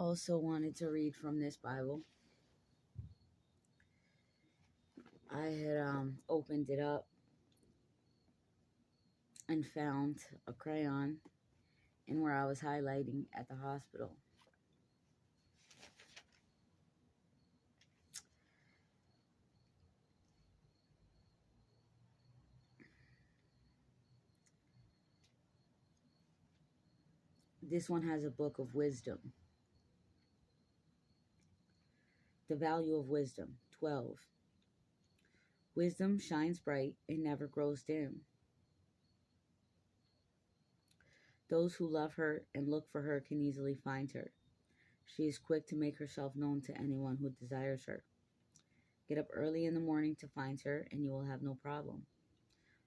also wanted to read from this Bible. I had opened it up and found a crayon in where I was highlighting at the hospital. This one has a book of wisdom. The value of wisdom, 12. Wisdom shines bright and never grows dim. Those who love her and look for her can easily find her. She is quick to make herself known to anyone who desires her. Get up early in the morning to find her, and you will have no problem.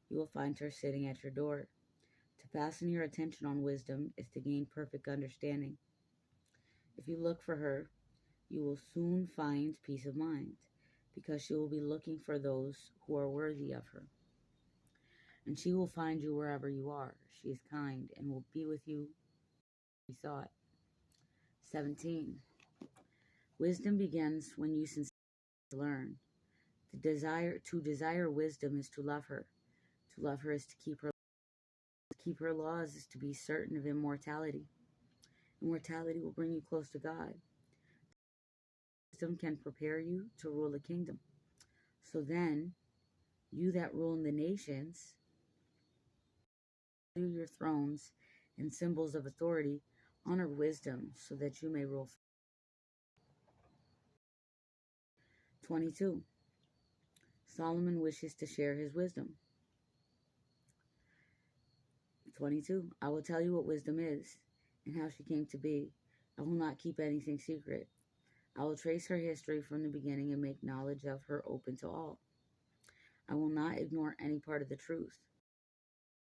You will find her sitting at your door. To fasten your attention on wisdom is to gain perfect understanding. If you look for her, you will soon find peace of mind, because she will be looking for those who are worthy of her. And she will find you wherever you are. She is kind and will be with you. We saw it. 17. Wisdom begins when you sincerely learn. To desire wisdom is to love her. To love her is to keep her. To keep her laws is to be certain of immortality. Immortality will bring you close to God. Wisdom can prepare you to rule a kingdom. So then, you that rule in the nations, do your thrones and symbols of authority, honor wisdom so that you may rule. 22. Solomon wishes to share his wisdom. 22. I will tell you what wisdom is and how she came to be. I will not keep anything secret. I will trace her history from the beginning and make knowledge of her open to all. I will not ignore any part of the truth.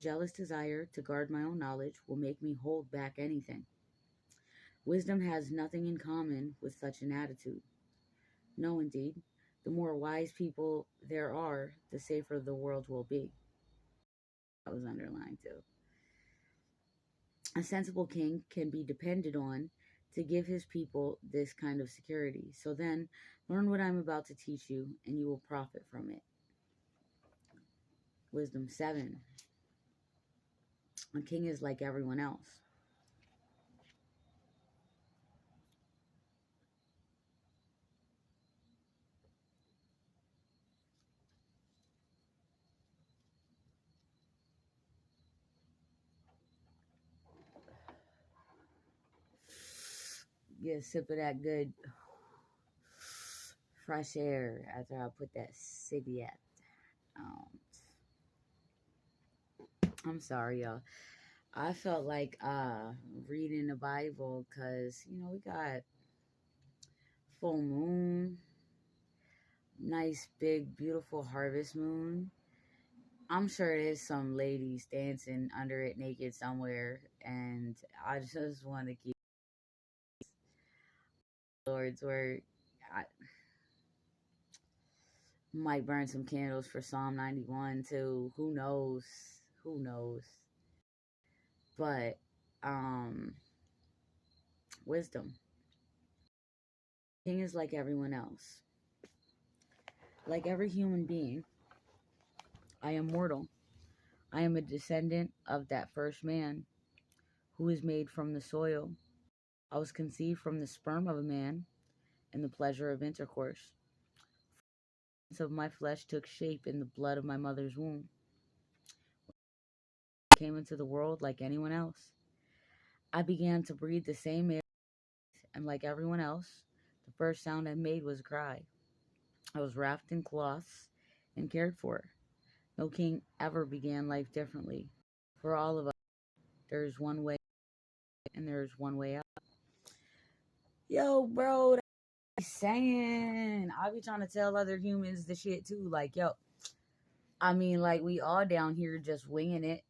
Jealous desire to guard my own knowledge will make me hold back anything. Wisdom has nothing in common with such an attitude. No, indeed. The more wise people there are, the safer the world will be. That was underlined too. A sensible king can be depended on to give his people this kind of security. So then, learn what I'm about to teach you, and you will profit from it. Wisdom 7. A king is like everyone else. Get a sip of that good fresh air after I put that cigarette out. I'm sorry, y'all. I felt like reading the Bible because, we got full moon, nice, big, beautiful harvest moon. I'm sure there's some ladies dancing under it naked somewhere, and I just want to keep Lord's word. I might burn some candles for Psalm 91 too. Who knows? Who knows? But wisdom. King is like everyone else. Like every human being, I am mortal. I am a descendant of that first man who is made from the soil. I was conceived from the sperm of a man and the pleasure of intercourse. Of my flesh took shape in the blood of my mother's womb. I came into the world like anyone else. I began to breathe the same air, and like everyone else, the first sound I made was a cry. I was wrapped in cloths and cared for. No king ever began life differently. For all of us, there is one way and there is one way out. Yo, bro, that's saying. I be trying to tell other humans the shit too. Like, yo, I mean, like, we all down here just winging it.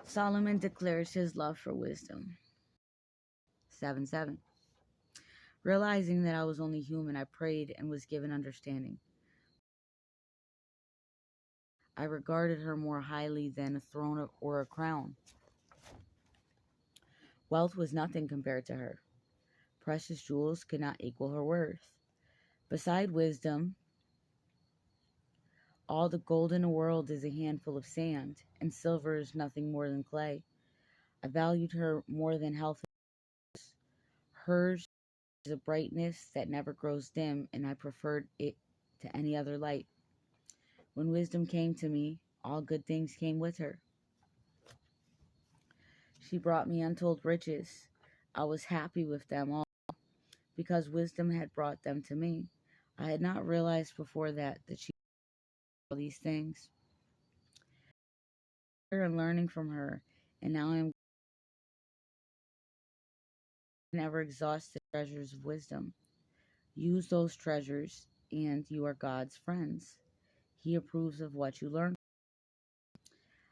Solomon declares his love for wisdom. 7:7. Realizing that I was only human, I prayed and was given understanding. I regarded her more highly than a throne or a crown. Wealth was nothing compared to her. Precious jewels could not equal her worth. Beside wisdom, all the gold in the world is a handful of sand, and silver is nothing more than clay. I valued her more than health. Hers is a brightness that never grows dim, and I preferred it to any other light. When wisdom came to me, all good things came with her. She brought me untold riches. I was happy with them all because wisdom had brought them to me. I had not realized before that she did all these things. And learning from her, and now I am never exhaust the treasures of wisdom. Use those treasures, and you are God's friends. He approves of what you learn.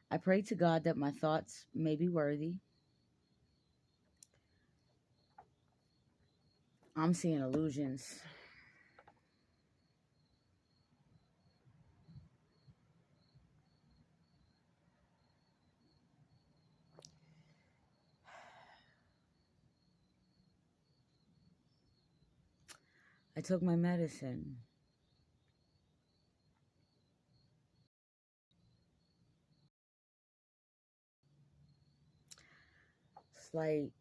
I pray to God that my thoughts may be worthy. I'm seeing illusions. I took my medicine. It's like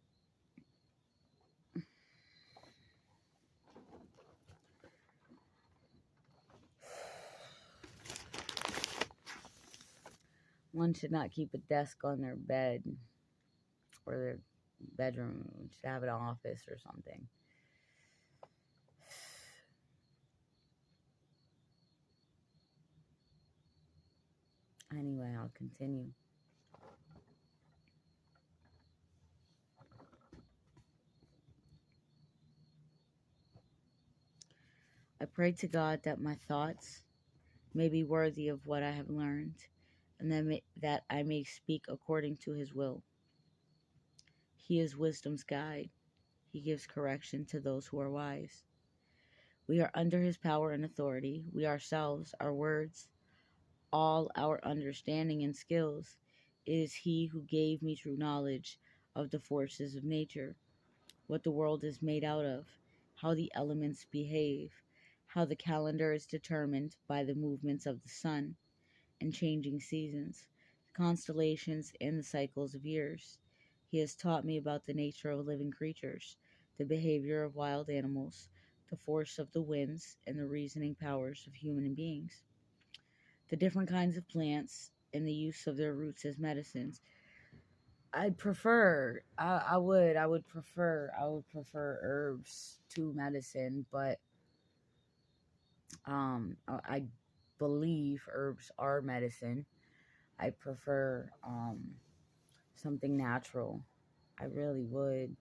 one should not keep a desk on their bed or their bedroom. Should have an office or something. Anyway, I'll continue. I pray to God that my thoughts may be worthy of what I have learned, and that I may speak according to his will. He is wisdom's guide. He gives correction to those who are wise. We are under his power and authority. We ourselves, our words, all our understanding and skills. It is he who gave me true knowledge of the forces of nature, what the world is made out of, how the elements behave, how the calendar is determined by the movements of the sun and changing seasons, the constellations and the cycles of years. He has taught me about the nature of living creatures, the behavior of wild animals, the force of the winds, and the reasoning powers of human beings, the different kinds of plants, and the use of their roots as medicines. I would prefer herbs to medicine, but I believe herbs are medicine. I prefer something natural. I really would.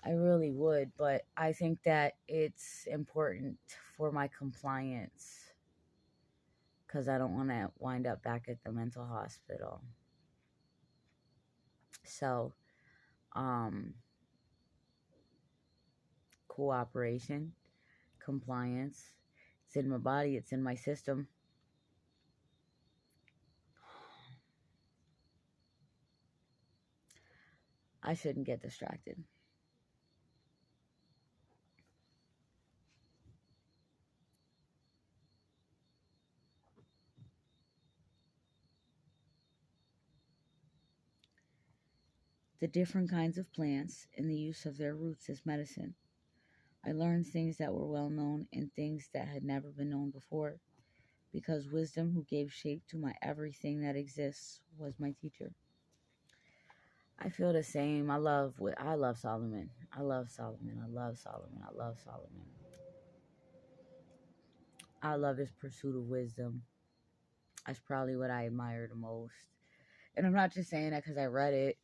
I really would, but I think that it's important for my compliance because I don't want to wind up back at the mental hospital. So, cooperation, compliance, it's in my body, it's in my system. I shouldn't get distracted. The different kinds of plants and the use of their roots as medicine. I learned things that were well known and things that had never been known before, because wisdom, who gave shape to my everything that exists, was my teacher. I feel the same. I love Solomon. I love Solomon. I love Solomon. I love Solomon. I love his pursuit of wisdom. That's probably what I admire the most. And I'm not just saying that because I read it.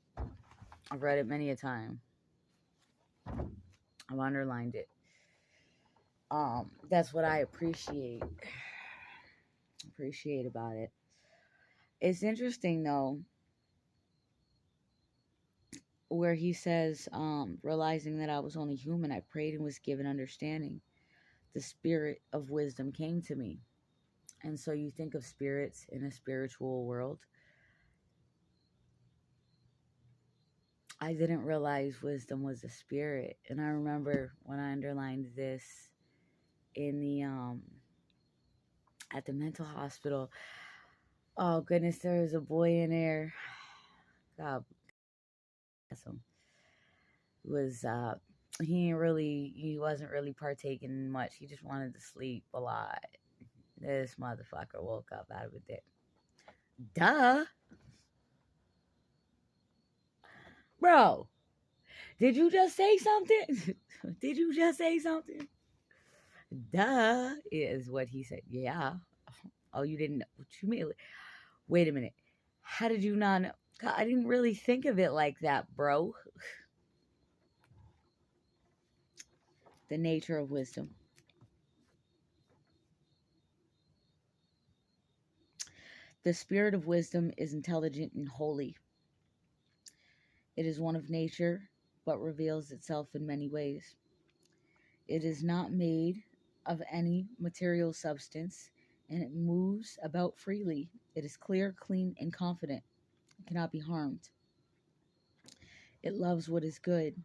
I've read it many a time. I've underlined it. That's what I appreciate about it. It's interesting though, where he says, realizing that I was only human, I prayed and was given understanding. The spirit of wisdom came to me. And so you think of spirits in a spiritual world. I didn't realize wisdom was a spirit. And I remember when I underlined this in the at the mental hospital. Oh goodness, there was a boy in there. God bless him. Was he wasn't really partaking much. He just wanted to sleep a lot. This motherfucker woke up out of a dip. Duh. Bro, did you just say something? Did you just say something? Duh, is what he said. Yeah. Oh, you didn't know. What you mean? Wait a minute. How did you not know? God, I didn't really think of it like that, bro. The nature of wisdom. The spirit of wisdom is intelligent and holy. It is one of nature, but reveals itself in many ways. It is not made of any material substance, and it moves about freely. It is clear, clean, and confident. It cannot be harmed. It loves what is good.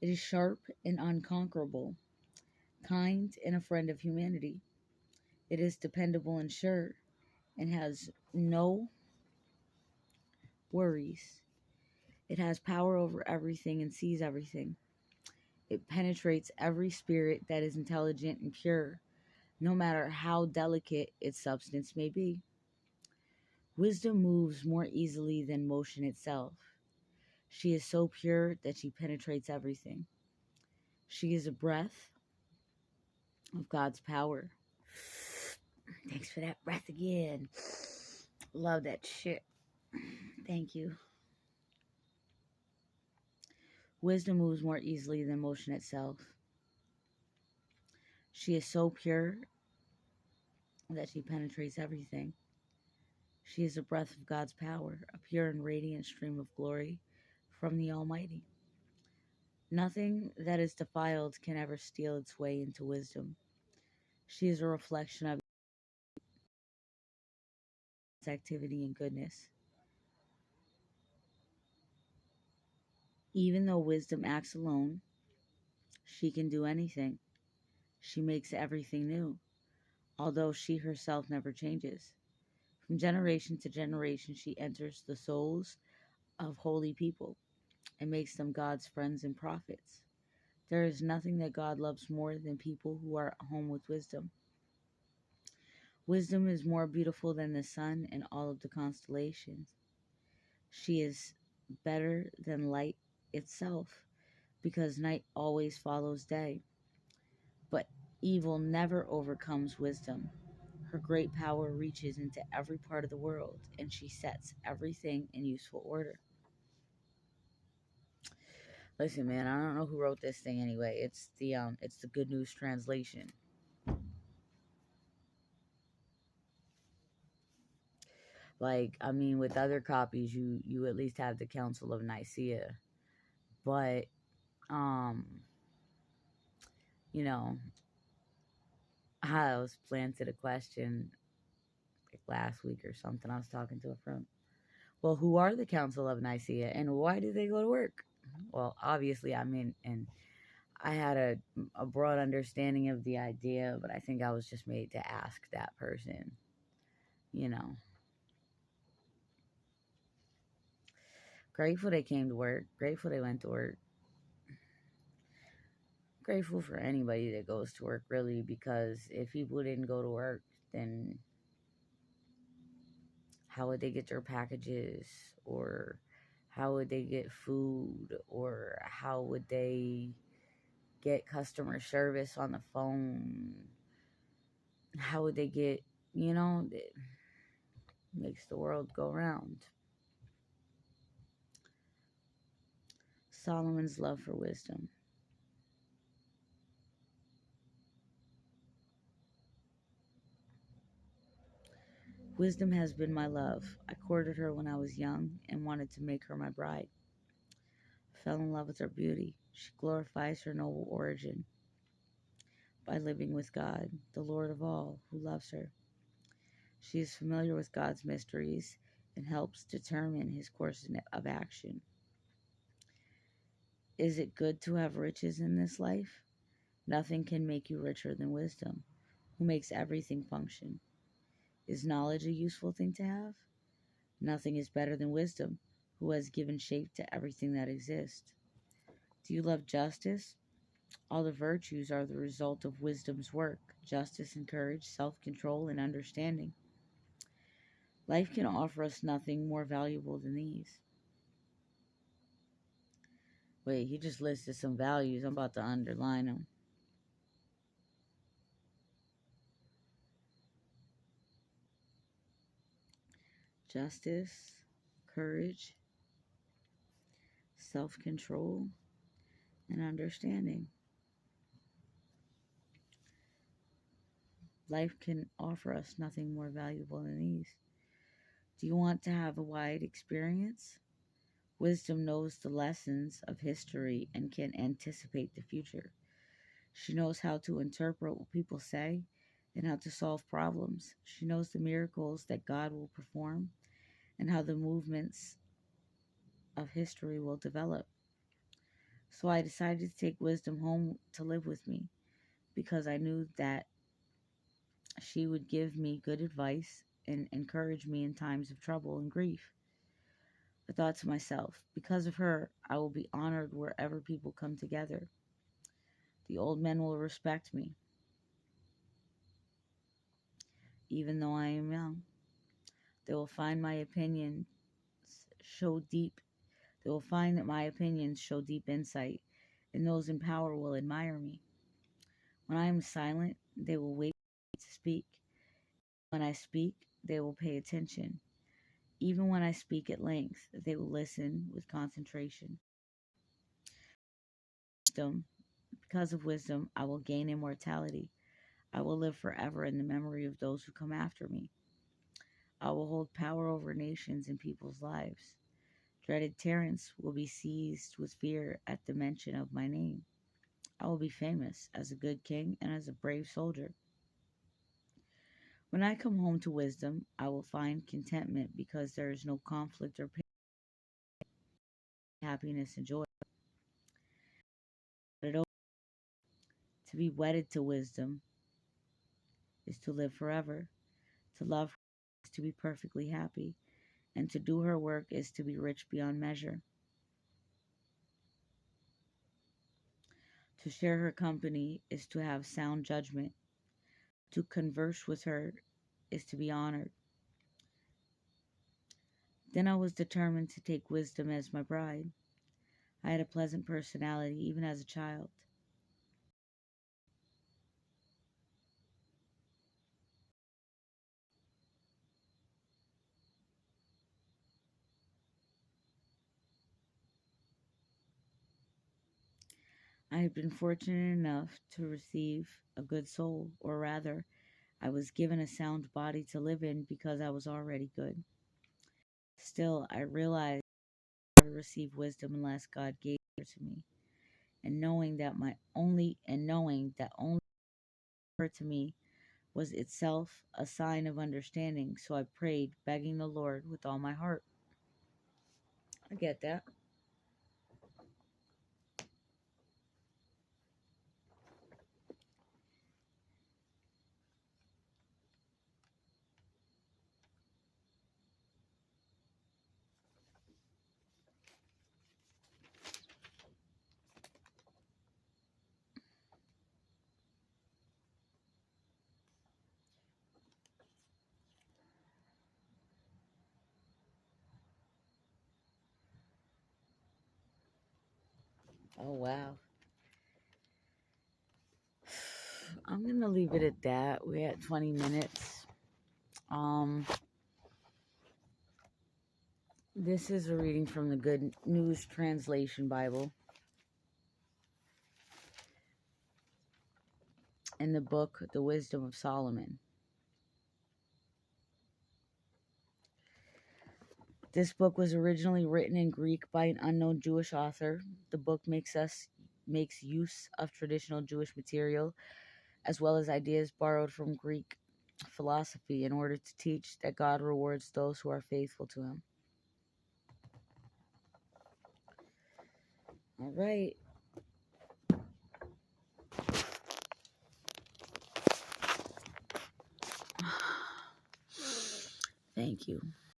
It is sharp and unconquerable, kind and a friend of humanity. It is dependable and sure, and has no worries. It has power over everything and sees everything. It penetrates every spirit that is intelligent and pure, no matter how delicate its substance may be. Wisdom moves more easily than motion itself. She is so pure that she penetrates everything. She is a breath of God's power. Thanks for that breath again. Love that shit. Thank you. Wisdom moves more easily than motion itself. She is so pure that she penetrates everything. She is a breath of God's power, a pure and radiant stream of glory from the Almighty. Nothing that is defiled can ever steal its way into wisdom. She is a reflection of its activity and goodness. Even though wisdom acts alone, she can do anything. She makes everything new, although she herself never changes. From generation to generation, she enters the souls of holy people and makes them God's friends and prophets. There is nothing that God loves more than people who are at home with wisdom. Wisdom is more beautiful than the sun and all of the constellations. She is better than light itself, because night always follows day. But evil never overcomes wisdom. Her great power reaches into every part of the world, and she sets everything in useful order. Listen, man, I don't know who wrote this thing anyway. It's the Good News translation. Like, I mean, with other copies, you at least have the Council of Nicaea, but you know, I was planted a question like last week or something. I was talking to a friend. Well, who are the Council of Nicaea, and why do they go to work? Well, obviously, I mean, and I had a broad understanding of the idea, but I think I was just made to ask that person, you know. Grateful they came to work. Grateful they went to work. Grateful for anybody that goes to work, really, because if people didn't go to work, then how would they get their packages? Or how would they get food? Or how would they get customer service on the phone? How would they get, it makes the world go round. Solomon's love for wisdom. Wisdom has been my love. I courted her when I was young and wanted to make her my bride. I fell in love with her beauty. She glorifies her noble origin by living with God, the Lord of all, who loves her. She is familiar with God's mysteries and helps determine his course of action. Is it good to have riches in this life? Nothing can make you richer than wisdom, who makes everything function. Is knowledge a useful thing to have? Nothing is better than wisdom, who has given shape to everything that exists. Do you love justice? All the virtues are the result of wisdom's work: justice and courage, self control, and understanding. Life can offer us nothing more valuable than these. Wait, he just listed some values. I'm about to underline them. Justice, courage, self control, and understanding. Life can offer us nothing more valuable than these. Do you want to have a wide experience? Wisdom knows the lessons of history and can anticipate the future. She knows how to interpret what people say and how to solve problems. She knows the miracles that God will perform and how the movements of history will develop. So I decided to take wisdom home to live with me because I knew that she would give me good advice and encourage me in times of trouble and grief. I thought to myself, because of her, I will be honored wherever people come together. The old men will respect me, even though I am young. They will find my opinions show deep. They will find that my opinions show deep insight, and those in power will admire me. When I am silent, they will wait to speak. When I speak, they will pay attention. Even when I speak at length, they will listen with concentration. Wisdom. Because of wisdom, I will gain immortality. I will live forever in the memory of those who come after me. I will hold power over nations and people's lives. Dreaded tyrants will be seized with fear at the mention of my name. I will be famous as a good king and as a brave soldier. When I come home to wisdom, I will find contentment because there is no conflict or pain, happiness and joy. But to be wedded to wisdom is to live forever. To love her is to be perfectly happy, and to do her work is to be rich beyond measure. To share her company is to have sound judgment. To converse with her is to be honored. Then I was determined to take wisdom as my bride. I had a pleasant personality even as a child. I had been fortunate enough to receive a good soul, or rather, I was given a sound body to live in because I was already good. Still, I realized I would receive wisdom unless God gave it to me, and knowing that only her to me was itself a sign of understanding. So I prayed, begging the Lord with all my heart. I get that. Oh wow. I'm gonna leave it at that. We're at 20 minutes. Um, this is a reading from the Good News Translation Bible in the book The Wisdom of Solomon. This book was originally written in Greek by an unknown Jewish author. The book makes use of traditional Jewish material as well as ideas borrowed from Greek philosophy in order to teach that God rewards those who are faithful to him. All right. Thank you.